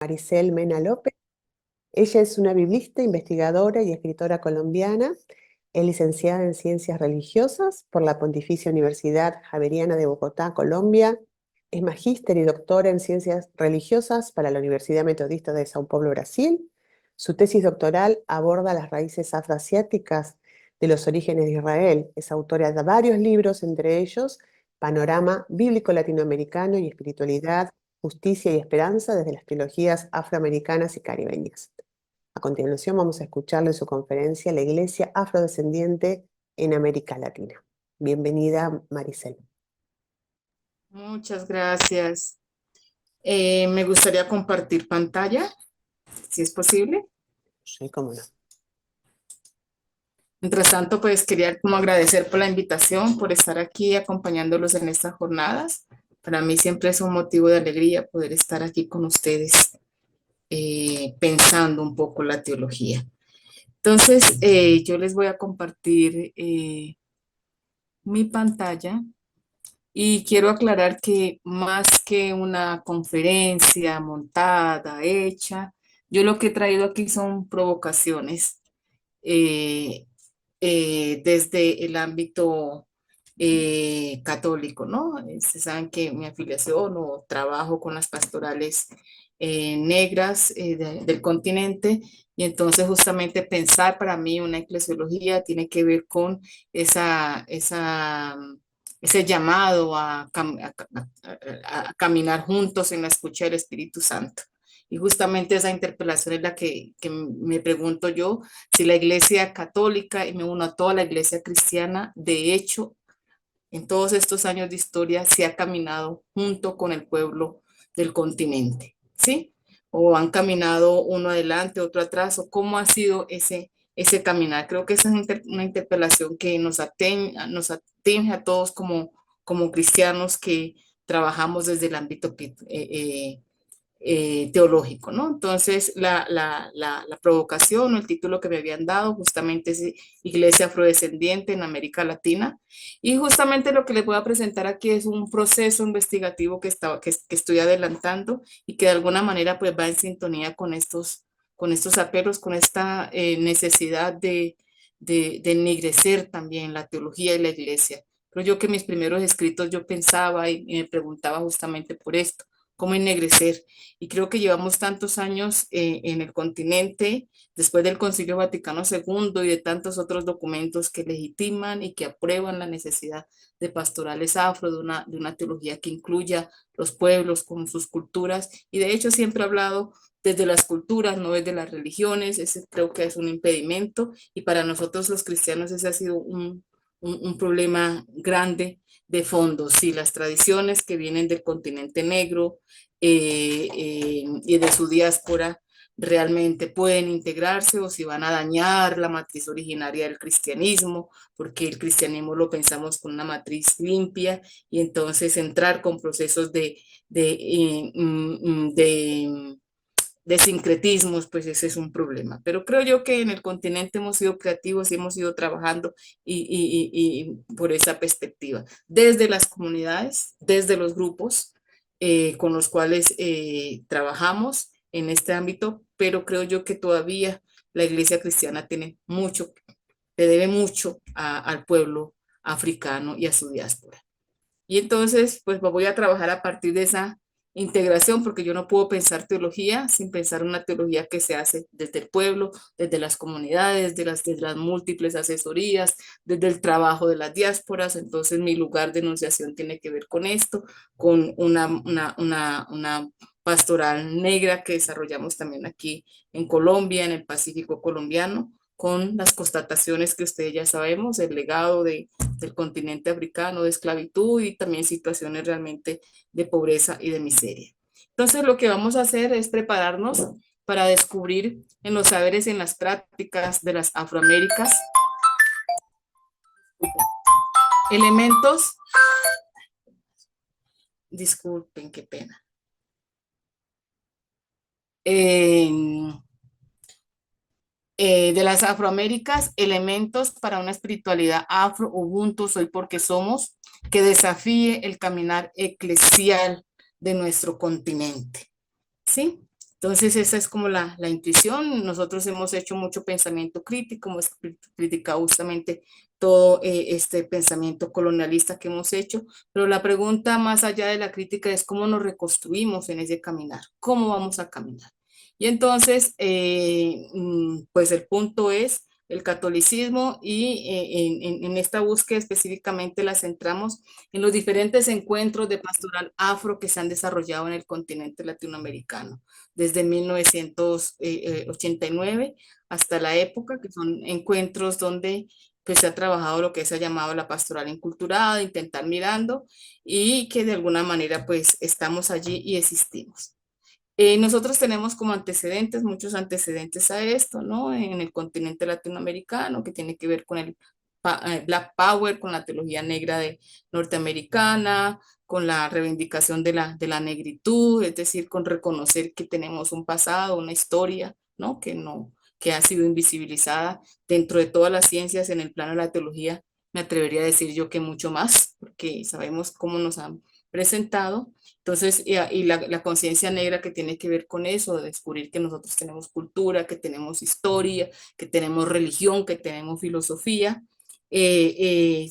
Maricel Mena López. Ella es una biblista, investigadora y escritora colombiana. Es licenciada en Ciencias Religiosas por la Pontificia Universidad Javeriana de Bogotá, Colombia. Es magíster y doctora en Ciencias Religiosas para la Universidad Metodista de Sao Paulo, Brasil. Su tesis doctoral aborda las raíces afroasiáticas de los orígenes de Israel. Es autora de varios libros, entre ellos Panorama Bíblico Latinoamericano y Espiritualidad, Justicia y Esperanza desde las teologías afroamericanas y caribeñas. A continuación vamos a escucharle su conferencia La Iglesia Afrodescendiente en América Latina. Bienvenida, Maricel. Muchas gracias. Me gustaría compartir pantalla, si es posible. Sí, cómo no. Mientras tanto, pues quería como agradecer por la invitación, por estar aquí acompañándolos en estas jornadas. Para mí siempre es un motivo de alegría poder estar aquí con ustedes, pensando un poco la teología. Entonces, yo les voy a compartir mi pantalla. Y quiero aclarar que más que una conferencia montada, hecha, yo lo que he traído aquí son provocaciones eh, desde el ámbito católico, ¿no? Ustedes saben que mi afiliación o trabajo con las pastorales negras del continente, y entonces justamente pensar para mí una eclesiología tiene que ver con ese llamado a caminar juntos en la escucha del Espíritu Santo. Y justamente esa interpelación es la que me pregunto yo, si la Iglesia Católica, y me uno a toda la Iglesia cristiana, de hecho, en todos estos años de historia, se ha caminado junto con el pueblo del continente, ¿sí? O han caminado uno adelante, otro atrás, o cómo ha sido ese caminar. Creo que esa es una interpelación que nos atinge a todos como cristianos que trabajamos desde el ámbito teológico, ¿no? Entonces, la provocación o el título que me habían dado justamente es Iglesia Afrodescendiente en América Latina. Y justamente lo que les voy a presentar aquí es un proceso investigativo que estoy adelantando y que de alguna manera pues va en sintonía con estos apelos, con esta necesidad de ennegrecer también la teología y la iglesia. Pero yo que mis primeros escritos yo pensaba y me preguntaba justamente por esto, cómo ennegrecer. Y creo que llevamos tantos años en el continente, después del Concilio Vaticano II y de tantos otros documentos que legitiman y que aprueban la necesidad de pastorales afro, de una teología que incluya los pueblos con sus culturas. Y de hecho siempre he hablado desde las culturas, no desde las religiones. Ese creo que es un impedimento y para nosotros los cristianos ese ha sido un problema grande de fondo. Sí, las tradiciones que vienen del continente negro, y de su diáspora realmente pueden integrarse o si van a dañar la matriz originaria del cristianismo, porque el cristianismo lo pensamos con una matriz limpia y entonces entrar con procesos de sincretismos, pues ese es un problema. Pero creo yo que en el continente hemos sido creativos y hemos ido trabajando y por esa perspectiva, desde las comunidades, desde los grupos con los cuales trabajamos en este ámbito, pero creo yo que todavía la iglesia cristiana tiene mucho, le debe mucho al pueblo africano y a su diáspora. Y entonces, pues voy a trabajar a partir de esa integración, porque yo no puedo pensar teología sin pensar una teología que se hace desde el pueblo, desde las comunidades, desde las múltiples asesorías, desde el trabajo de las diásporas. Entonces, mi lugar de enunciación tiene que ver con esto, con una pastoral negra que desarrollamos también aquí en Colombia, en el Pacífico colombiano, con las constataciones que ustedes ya sabemos, el legado del continente africano, de esclavitud y también situaciones realmente de pobreza y de miseria. Entonces, lo que vamos a hacer es prepararnos para descubrir en los saberes y en las prácticas de las Afroaméricas elementos, disculpen, qué pena, eh, de las Afroaméricas, elementos para una espiritualidad afro, ubuntu, soy porque somos, que desafíe el caminar eclesial de nuestro continente. ¿Sí? Entonces, esa es como la intuición. Nosotros hemos hecho mucho pensamiento crítico, hemos criticado justamente todo este pensamiento colonialista que hemos hecho, pero la pregunta más allá de la crítica es cómo nos reconstruimos en ese caminar, cómo vamos a caminar. Y entonces, pues el punto es el catolicismo y en esta búsqueda específicamente la centramos en los diferentes encuentros de pastoral afro que se han desarrollado en el continente latinoamericano desde 1989 hasta la época, que son encuentros donde pues se ha trabajado lo que se ha llamado la pastoral inculturada, intentar mirando y que de alguna manera pues estamos allí y existimos. Nosotros tenemos como antecedentes, muchos antecedentes a esto, ¿no? En el continente latinoamericano, que tiene que ver con el Black Power, con la teología negra norteamericana, con la reivindicación de la negritud, es decir, con reconocer que tenemos un pasado, una historia, ¿no? Que ha sido invisibilizada dentro de todas las ciencias en el plano de la teología. Me atrevería a decir yo que mucho más, porque sabemos cómo nos han presentado. Entonces, y la conciencia negra que tiene que ver con eso, de descubrir que nosotros tenemos cultura, que tenemos historia, que tenemos religión, que tenemos filosofía. eh, eh,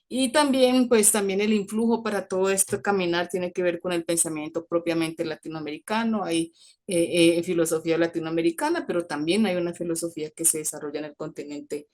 y también, pues también el influjo para todo este caminar tiene que ver con el pensamiento propiamente latinoamericano. Hay filosofía latinoamericana, pero también hay una filosofía que se desarrolla en el continente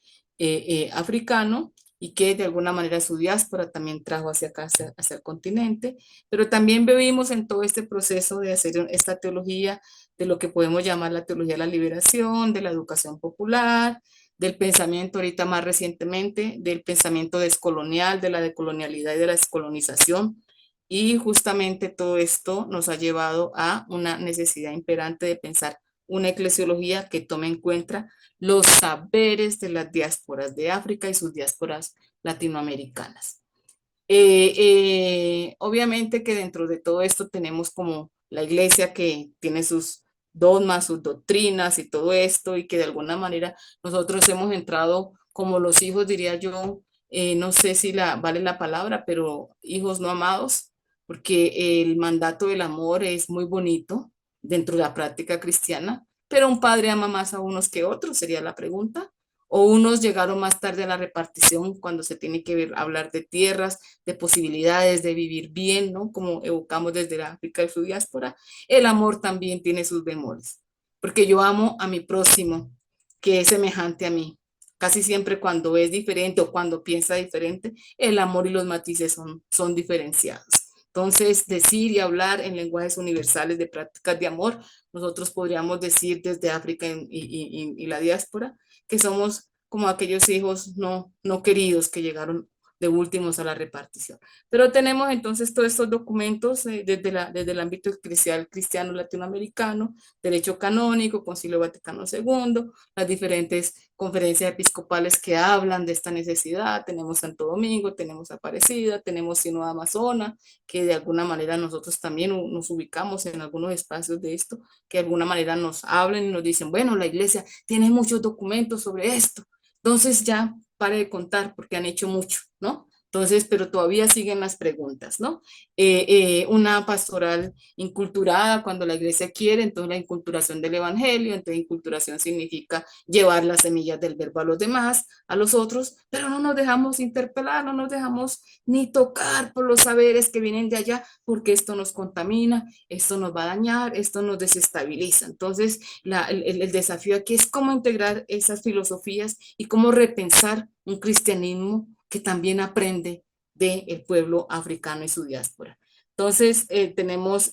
africano y que de alguna manera su diáspora también trajo hacia acá, hacia el continente. Pero también vivimos en todo este proceso de hacer esta teología de lo que podemos llamar la teología de la liberación, de la educación popular, del pensamiento ahorita más recientemente, del pensamiento descolonial, de la decolonialidad y de la descolonización. Y justamente todo esto nos ha llevado a una necesidad imperante de pensar una eclesiología que tome en cuenta los saberes de las diásporas de África y sus diásporas latinoamericanas. Obviamente que dentro de todo esto tenemos como la iglesia que tiene sus dogmas, sus doctrinas y todo esto, y que de alguna manera nosotros hemos entrado como los hijos, diría yo, no sé si vale la palabra, pero hijos no amados, porque el mandato del amor es muy bonito dentro de la práctica cristiana, pero un padre ama más a unos que otros, sería la pregunta. O unos llegaron más tarde a la repartición cuando se tiene que hablar de tierras, de posibilidades de vivir bien, ¿no? Como evocamos desde la África y su diáspora, el amor también tiene sus bemoles, porque yo amo a mi próximo, que es semejante a mí. Casi siempre cuando es diferente o cuando piensa diferente, el amor y los matices son diferenciados. Entonces, decir y hablar en lenguajes universales de prácticas de amor, nosotros podríamos decir desde África y la diáspora que somos como aquellos hijos no queridos que llegaron de últimos a la repartición. Pero tenemos entonces todos estos documentos desde el ámbito eclesial cristiano latinoamericano, derecho canónico, Concilio Vaticano II, las diferentes conferencias episcopales que hablan de esta necesidad. Tenemos Santo Domingo, tenemos Aparecida, tenemos Sínodo Amazona, que de alguna manera nosotros también nos ubicamos en algunos espacios de esto, que de alguna manera nos hablan y nos dicen, bueno, la iglesia tiene muchos documentos sobre esto, entonces ya pare de contar porque han hecho mucho, ¿no? Entonces, pero todavía siguen las preguntas, ¿no? Una pastoral inculturada cuando la iglesia quiere, entonces la inculturación del evangelio, entonces inculturación significa llevar las semillas del verbo a los demás, a los otros, pero no nos dejamos interpelar, no nos dejamos ni tocar por los saberes que vienen de allá, porque esto nos contamina, esto nos va a dañar, esto nos desestabiliza. Entonces, el desafío aquí es cómo integrar esas filosofías y cómo repensar un cristianismo que también aprende del pueblo africano y su diáspora. Entonces, tenemos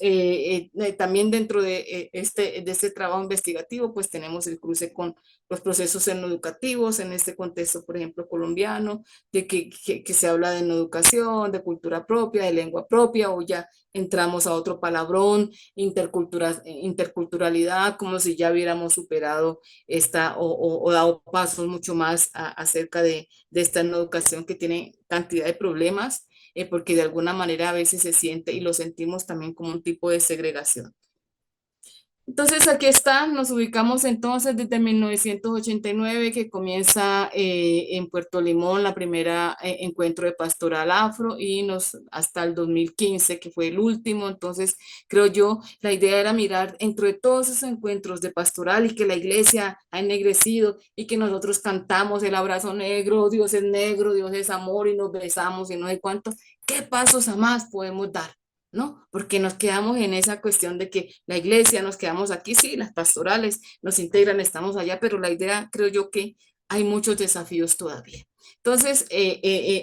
también dentro de este trabajo investigativo, pues tenemos el cruce con los procesos educativos en este contexto, por ejemplo, colombiano, de que se habla de educación, de cultura propia, de lengua propia, o ya entramos a otro palabrón, interculturalidad, como si ya hubiéramos superado esta o dado pasos mucho más acerca de esta educación que tiene cantidad de problemas, porque de alguna manera a veces se siente y lo sentimos también como un tipo de segregación. Entonces aquí está, nos ubicamos entonces desde 1989 que comienza en Puerto Limón la primera encuentro de pastoral afro y nos hasta el 2015 que fue el último. Entonces creo yo la idea era mirar entre todos esos encuentros de pastoral y que la iglesia ha ennegrecido y que nosotros cantamos el abrazo negro, Dios es amor y nos besamos y no sé cuánto. ¿Qué pasos a más podemos dar? ¿No? Porque nos quedamos en esa cuestión de que la iglesia, nos quedamos aquí, sí, las pastorales nos integran, estamos allá, pero la idea, creo yo que hay muchos desafíos todavía. Entonces,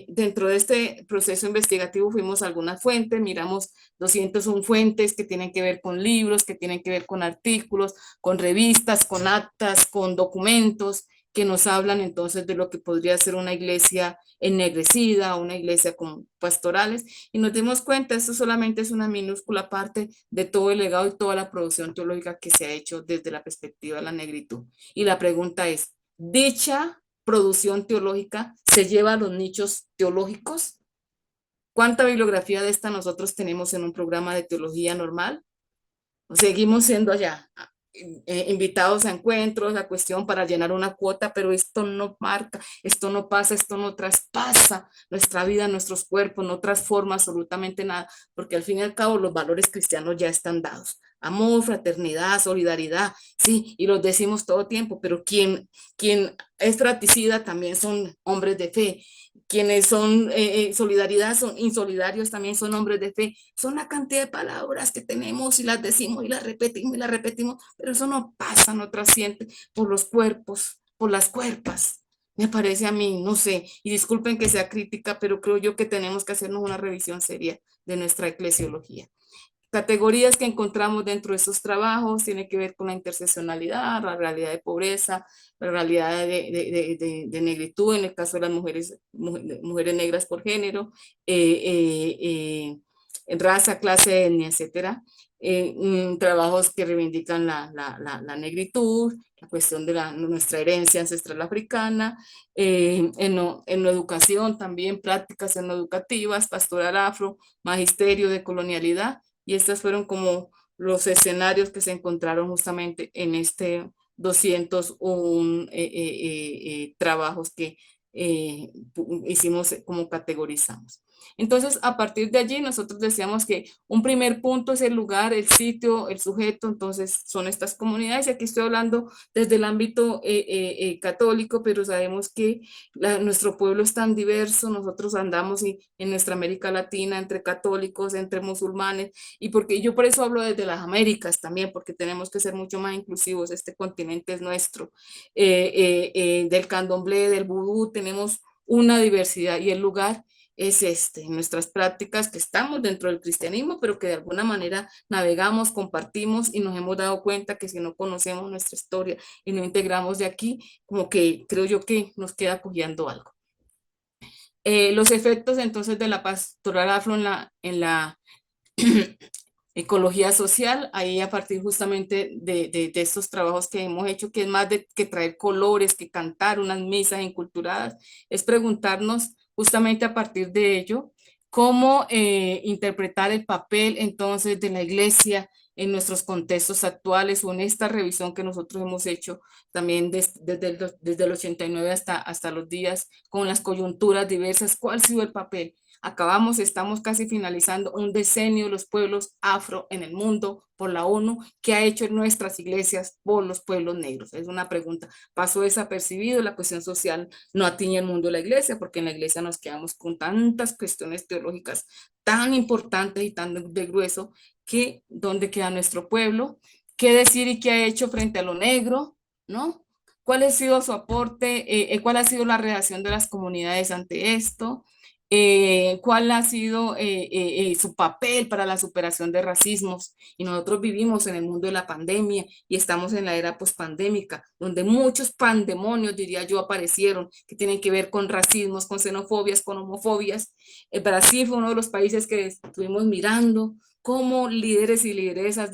dentro de este proceso investigativo fuimos a algunas fuentes, miramos 201 fuentes que tienen que ver con libros, que tienen que ver con artículos, con revistas, con actas, con documentos que nos hablan entonces de lo que podría ser una iglesia ennegrecida, una iglesia con pastorales, y nos dimos cuenta, esto solamente es una minúscula parte de todo el legado y toda la producción teológica que se ha hecho desde la perspectiva de la negritud. Y la pregunta es, ¿dicha producción teológica se lleva a los nichos teológicos? ¿Cuánta bibliografía de esta nosotros tenemos en un programa de teología normal? Seguimos siendo allá invitados a encuentros, a cuestión para llenar una cuota, pero esto no marca, esto no pasa, esto no traspasa nuestra vida, nuestros cuerpos, no transforma absolutamente nada, porque al fin y al cabo los valores cristianos ya están dados. Amor, fraternidad, solidaridad, sí, y los decimos todo tiempo, pero quien es fratricida también son hombres de fe. Quienes son solidaridad, son insolidarios, también son hombres de fe. Son la cantidad de palabras que tenemos y las decimos y las repetimos, pero eso no pasa, no trasciende por los cuerpos, por las cuerpas. Me parece a mí, no sé, y disculpen que sea crítica, pero creo yo que tenemos que hacernos una revisión seria de nuestra eclesiología. Categorías que encontramos dentro de estos trabajos tienen que ver con la interseccionalidad, la realidad de pobreza, la realidad de negritud, en el caso de las mujeres negras por género, raza, clase, etnia, etcétera. Trabajos que reivindican la negritud, la cuestión de nuestra herencia ancestral africana, en la educación también, prácticas educativas, pastoral afro, magisterio de colonialidad, y estas fueron como los escenarios que se encontraron justamente en este 201 trabajos que hicimos como categorizamos. Entonces, a partir de allí, nosotros decíamos que un primer punto es el lugar, el sitio, el sujeto, entonces son estas comunidades, y aquí estoy hablando desde el ámbito católico, pero sabemos que nuestro pueblo es tan diverso, nosotros andamos en nuestra América Latina entre católicos, entre musulmanes, y porque yo por eso hablo desde las Américas también, porque tenemos que ser mucho más inclusivos, este continente es nuestro, del candomblé, del vudú, tenemos una diversidad y el lugar es este, en nuestras prácticas que estamos dentro del cristianismo, pero que de alguna manera navegamos, compartimos y nos hemos dado cuenta que si no conocemos nuestra historia y no integramos de aquí, como que creo yo que nos queda cogiendo algo. Los efectos entonces de la pastoral afro en la ecología social, ahí a partir justamente de estos trabajos que hemos hecho, que es más de que traer colores, que cantar unas misas enculturadas, es preguntarnos justamente a partir de ello, cómo interpretar el papel entonces de la iglesia en nuestros contextos actuales o en esta revisión que nosotros hemos hecho también desde el 89 hasta los días con las coyunturas diversas, ¿cuál ha sido el papel? Estamos casi finalizando un decenio de los pueblos afro en el mundo por la ONU, ¿qué ha hecho en nuestras iglesias por los pueblos negros? Es una pregunta. Pasó desapercibido, la cuestión social no atiñe el mundo de la iglesia, porque en la iglesia nos quedamos con tantas cuestiones teológicas tan importantes y tan de grueso, que ¿dónde queda nuestro pueblo? ¿Qué decir y qué ha hecho frente a lo negro? ¿No? ¿Cuál ha sido su aporte? ¿Cuál ha sido la reacción de las comunidades ante esto? ¿Cuál ha sido su papel para la superación de racismos? Y nosotros vivimos en el mundo de la pandemia y estamos en la era pospandémica, donde muchos pandemonios, diría yo, aparecieron que tienen que ver con racismos, con xenofobias, con homofobias. Brasil fue uno de los países que estuvimos mirando como líderes y lideresas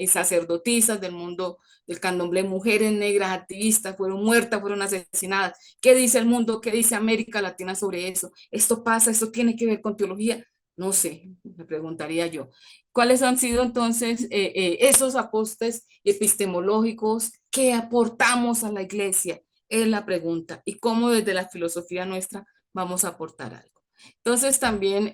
sacerdotisas del mundo del candomblé, mujeres negras activistas, fueron muertas, fueron asesinadas. ¿Qué dice el mundo? ¿Qué dice América Latina sobre eso? Esto pasa, esto tiene que ver con teología. No sé, me preguntaría yo. ¿Cuáles han sido entonces esos aportes epistemológicos que aportamos a la iglesia? Es la pregunta. ¿Y cómo desde la filosofía nuestra vamos a aportar algo? Entonces también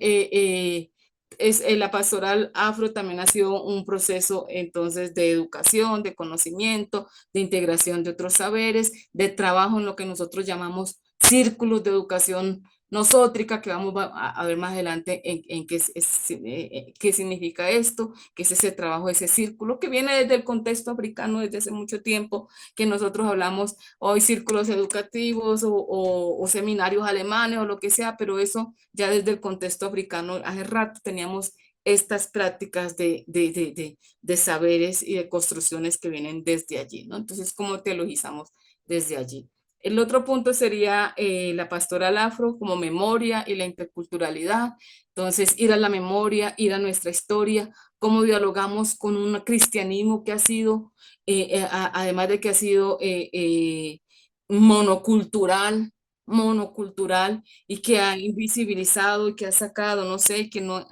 la pastoral afro también ha sido un proceso entonces de educación, de conocimiento, de integración de otros saberes, de trabajo en lo que nosotros llamamos círculos de educación nosótrica, que vamos a ver más adelante en qué significa esto, qué es ese trabajo, ese círculo, que viene desde el contexto africano desde hace mucho tiempo, que nosotros hablamos hoy círculos educativos o seminarios alemanes o lo que sea, pero eso ya desde el contexto africano, hace rato teníamos estas prácticas de saberes y de construcciones que vienen desde allí, ¿no? Entonces, ¿cómo teologizamos desde allí? El otro punto sería la pastoral afro como memoria y la interculturalidad. Entonces, ir a la memoria, ir a nuestra historia, cómo dialogamos con un cristianismo que ha sido, además de que ha sido monocultural, monocultural y que ha invisibilizado y que ha sacado, no sé, que no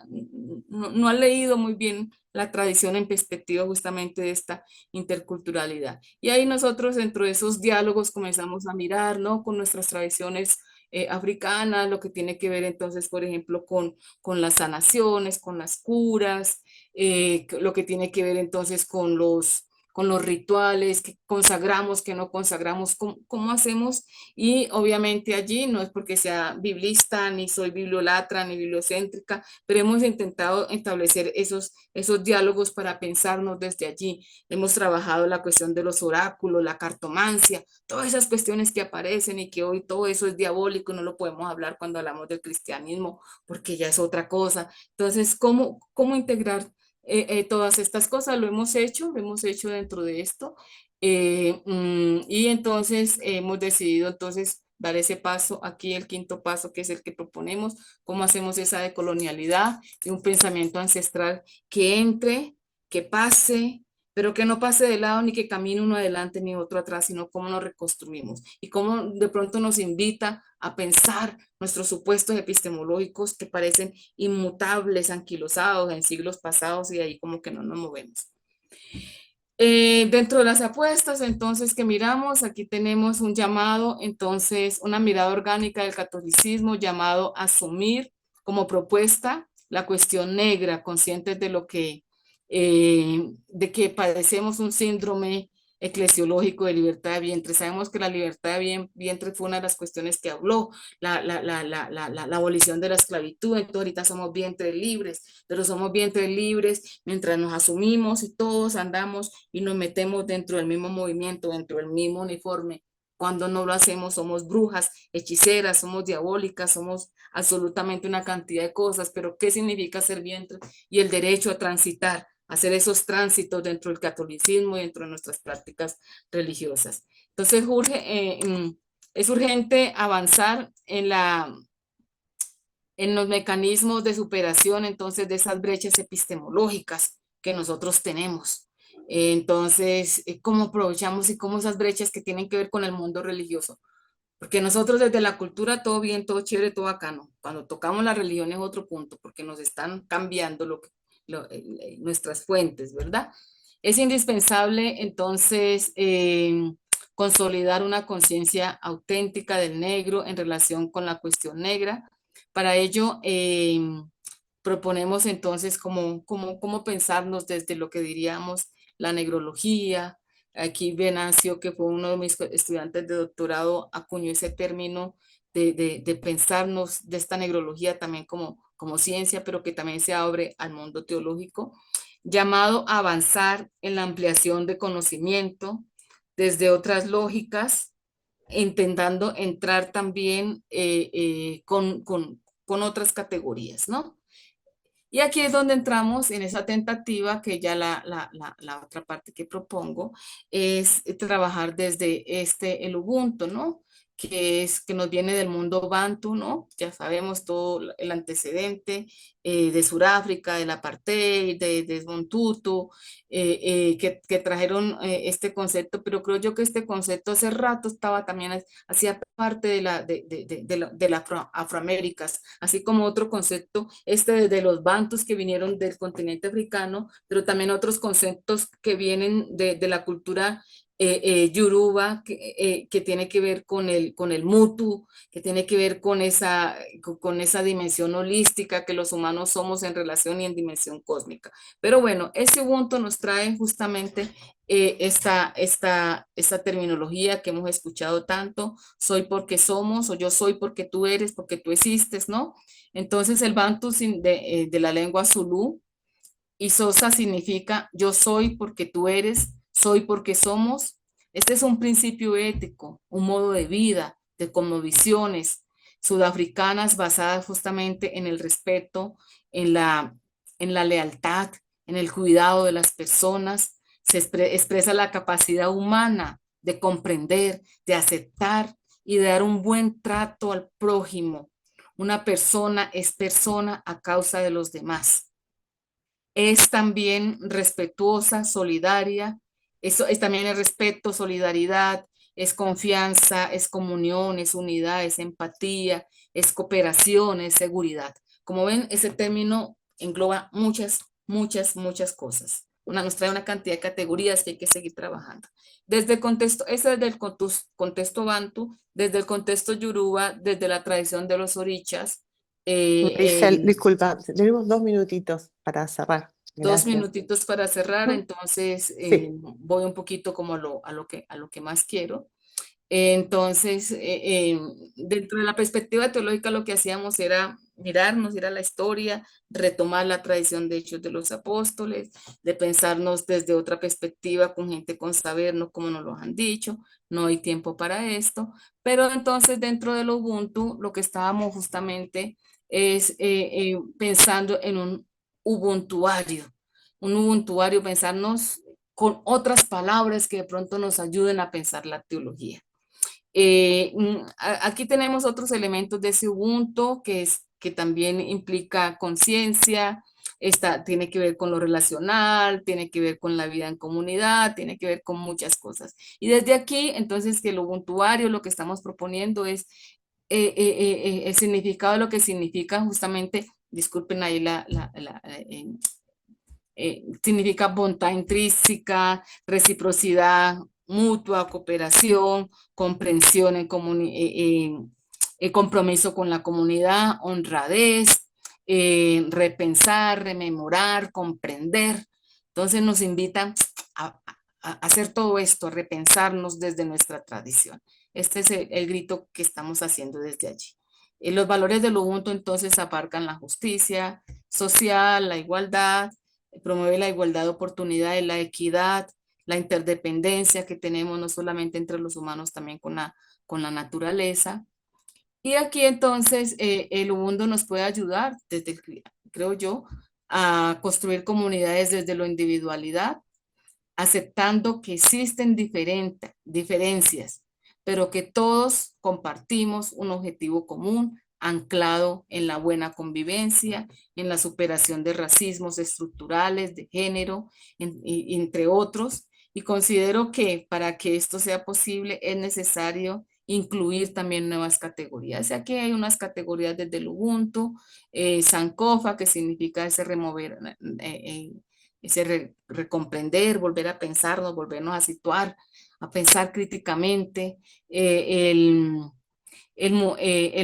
ha leído muy bien la tradición en perspectiva justamente de esta interculturalidad. Y ahí nosotros dentro de esos diálogos comenzamos a mirar, ¿no? Con nuestras tradiciones africanas, lo que tiene que ver entonces, por ejemplo, con las sanaciones, con las curas, lo que tiene que ver entonces con los rituales que consagramos, que no consagramos, cómo hacemos. Y obviamente allí no es porque sea biblista, ni soy bibliolatra, ni bibliocéntrica, pero hemos intentado establecer esos diálogos para pensarnos desde allí. Hemos trabajado la cuestión de los oráculos, la cartomancia, todas esas cuestiones que aparecen y que hoy todo eso es diabólico, no lo podemos hablar cuando hablamos del cristianismo, porque ya es otra cosa. Entonces, ¿cómo integrar todas estas cosas? Lo hemos hecho dentro de esto. Y entonces hemos decidido entonces dar ese paso, aquí el quinto paso, que es el que proponemos, cómo hacemos esa decolonialidad y un pensamiento ancestral que entre, que pase, pero que no pase de lado ni que camine uno adelante ni otro atrás, sino cómo nos reconstruimos y cómo de pronto nos invita a pensar nuestros supuestos epistemológicos que parecen inmutables, anquilosados en siglos pasados y de ahí como que no nos movemos. Dentro de las apuestas, entonces, que miramos, aquí tenemos un llamado, entonces, una mirada orgánica del catolicismo llamado a asumir como propuesta la cuestión negra, conscientes de que padecemos un síndrome eclesiológico de libertad de vientre. Sabemos que la libertad de vientre fue una de las cuestiones que habló, la abolición de la esclavitud, entonces ahorita somos vientres libres, pero somos vientres libres mientras nos asumimos y todos andamos y nos metemos dentro del mismo movimiento, dentro del mismo uniforme. Cuando no lo hacemos, somos brujas, hechiceras, somos diabólicas, somos absolutamente una cantidad de cosas, pero ¿qué significa ser vientre? Y el derecho a transitar, hacer esos tránsitos dentro del catolicismo y dentro de nuestras prácticas religiosas. Entonces, es urgente avanzar en los mecanismos de superación, entonces, de esas brechas epistemológicas que nosotros tenemos. Entonces, ¿cómo aprovechamos y cómo esas brechas que tienen que ver con el mundo religioso? Porque nosotros desde la cultura todo bien, todo chévere, todo bacano. Cuando tocamos la religión es otro punto, porque nos están cambiando nuestras fuentes, ¿verdad? Es indispensable entonces consolidar una conciencia auténtica del negro en relación con la cuestión negra. Para ello, proponemos entonces cómo pensarnos desde lo que diríamos la negrología. Aquí Venancio, que fue uno de mis estudiantes de doctorado, acuñó ese término de pensarnos de esta negrología también como ciencia, pero que también se abre al mundo teológico, llamado a avanzar en la ampliación de conocimiento desde otras lógicas, intentando entrar también con otras categorías, ¿no? Y aquí es donde entramos en esa tentativa, que ya la otra parte que propongo es trabajar desde el Ubuntu, ¿no? que nos viene del mundo bantu, ¿no? Ya sabemos todo el antecedente de Sudáfrica, del apartheid, de Desmond Tutu, que trajeron este concepto, pero creo yo que este concepto hace rato estaba también, hacía parte de la Afroaméricas, así como otro concepto, este de los bantus que vinieron del continente africano, pero también otros conceptos que vienen de la cultura Yoruba, que tiene que ver con el mutu, que tiene que ver con esa dimensión holística que los humanos somos en relación y en dimensión cósmica. Pero bueno, ese Ubuntu nos trae justamente esta terminología que hemos escuchado tanto, soy porque somos, o yo soy porque tú eres, porque tú existes, ¿no? Entonces el Bantu de la lengua Zulú y Sosa significa yo soy porque tú eres, soy porque somos. Este es un principio ético, un modo de vida, de cosmovisiones sudafricanas basadas justamente en el respeto, en en la lealtad, en el cuidado de las personas. Se expresa la capacidad humana de comprender, de aceptar y de dar un buen trato al prójimo. Una persona es persona a causa de los demás. Es también respetuosa, solidaria, eso es también el respeto, solidaridad, es confianza, es comunión, es unidad, es empatía, es cooperación, es seguridad. Como ven, ese término engloba muchas cosas. Nos trae una cantidad de categorías que hay que seguir trabajando. Desde el contexto, ese es del contexto bantu, desde el contexto yoruba, desde la tradición de los orichas, Maricel, disculpa, tenemos 2 minutitos para cerrar. dos Gracias. minutitos para cerrar, Ujú. entonces Sí, voy un poquito como a lo que más quiero. Entonces, dentro de la perspectiva teológica, lo que hacíamos era mirarnos, ir a la historia, retomar la tradición de Hechos de los Apóstoles, de pensarnos desde otra perspectiva con gente con saber, no como nos lo han dicho, no hay tiempo para esto, pero entonces dentro del Ubuntu lo que estábamos justamente es pensando en un ubuntuario, pensarnos con otras palabras que de pronto nos ayuden a pensar la teología. Aquí tenemos otros elementos de ese Ubuntu que también implica conciencia, tiene que ver con lo relacional, tiene que ver con la vida en comunidad, tiene que ver con muchas cosas. Y desde aquí, entonces, que el Ubuntuario lo que estamos proponiendo es el significado de lo que significa justamente, disculpen ahí significa bondad intrínseca, reciprocidad mutua, cooperación, comprensión, compromiso con la comunidad, honradez, repensar, rememorar, comprender. Entonces nos invitan a hacer todo esto, a repensarnos desde nuestra tradición. Este es el grito que estamos haciendo desde allí. Los valores del Ubuntu entonces abarcan la justicia social, la igualdad, promueve la igualdad de oportunidades, la equidad, la interdependencia que tenemos no solamente entre los humanos, también con la naturaleza. Y aquí entonces el Ubuntu nos puede ayudar, creo yo, a construir comunidades desde la individualidad, aceptando que existen diferencias, pero que todos compartimos un objetivo común anclado en la buena convivencia, en la superación de racismos estructurales, de género, entre otros. Y considero que para que esto sea posible es necesario incluir también nuevas categorías. Aquí hay unas categorías desde el Ubuntu, Sankofa, que significa ese remover, ese recomprender, volver a pensarnos, volvernos a situar, a pensar críticamente, el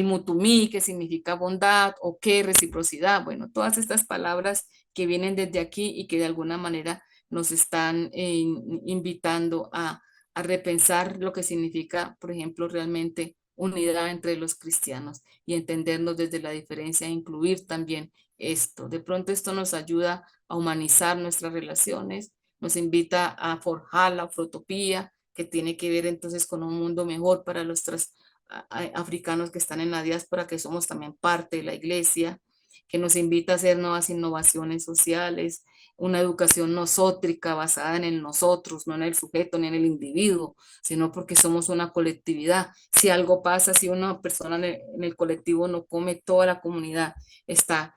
mutumí, que significa bondad, o que reciprocidad, bueno, todas estas palabras que vienen desde aquí y que de alguna manera nos están invitando a repensar lo que significa, por ejemplo, realmente unidad entre los cristianos y entendernos desde la diferencia e incluir también esto. De pronto esto nos ayuda a humanizar nuestras relaciones, nos invita a forjar la utopía que tiene que ver entonces con un mundo mejor para nuestros africanos que están en la diáspora, que somos también parte de la iglesia, que nos invita a hacer nuevas innovaciones sociales, una educación nosótrica basada en el nosotros, no en el sujeto ni en el individuo, sino porque somos una colectividad. Si algo pasa, si una persona en el colectivo no come, toda la comunidad está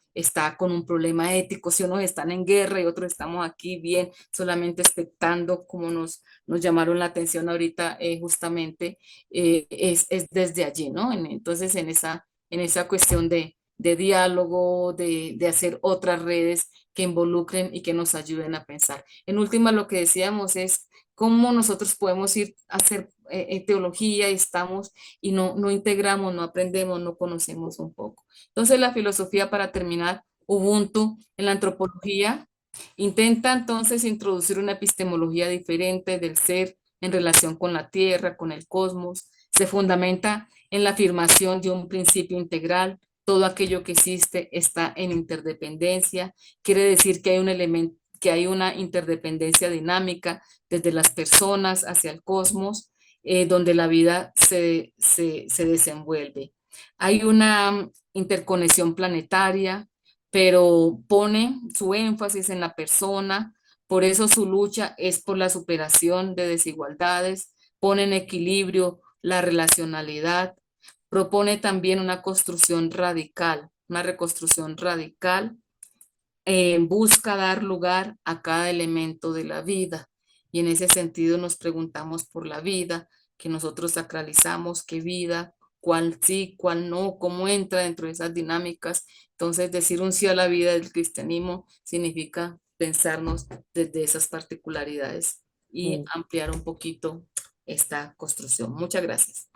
con un problema ético. Si unos están en guerra y otros estamos aquí bien, solamente expectando, como nos llamaron la atención ahorita, justamente, es desde allí, ¿no? Entonces, en esa cuestión de diálogo, de hacer otras redes que involucren y que nos ayuden a pensar. En última, lo que decíamos es cómo nosotros podemos ir a hacer teología y estamos y no integramos, no aprendemos, no conocemos un poco. Entonces, la filosofía, para terminar, Ubuntu en la antropología intenta entonces introducir una epistemología diferente del ser en relación con la tierra, con el cosmos. Se fundamenta en la afirmación de un principio integral. Todo aquello que existe está en interdependencia. Quiere decir que hay un elemento, que hay una interdependencia dinámica desde las personas hacia el cosmos, donde la vida se desenvuelve. Hay una interconexión planetaria, pero pone su énfasis en la persona, por eso su lucha es por la superación de desigualdades, pone en equilibrio la relacionalidad, propone también una construcción radical, una reconstrucción radical, busca dar lugar a cada elemento de la vida. Y en ese sentido nos preguntamos por la vida, que nosotros sacralizamos, qué vida, cuál sí, cuál no, cómo entra dentro de esas dinámicas. Entonces, decir un sí a la vida del cristianismo significa pensarnos desde esas particularidades y Mm. ampliar un poquito esta construcción. Muchas gracias.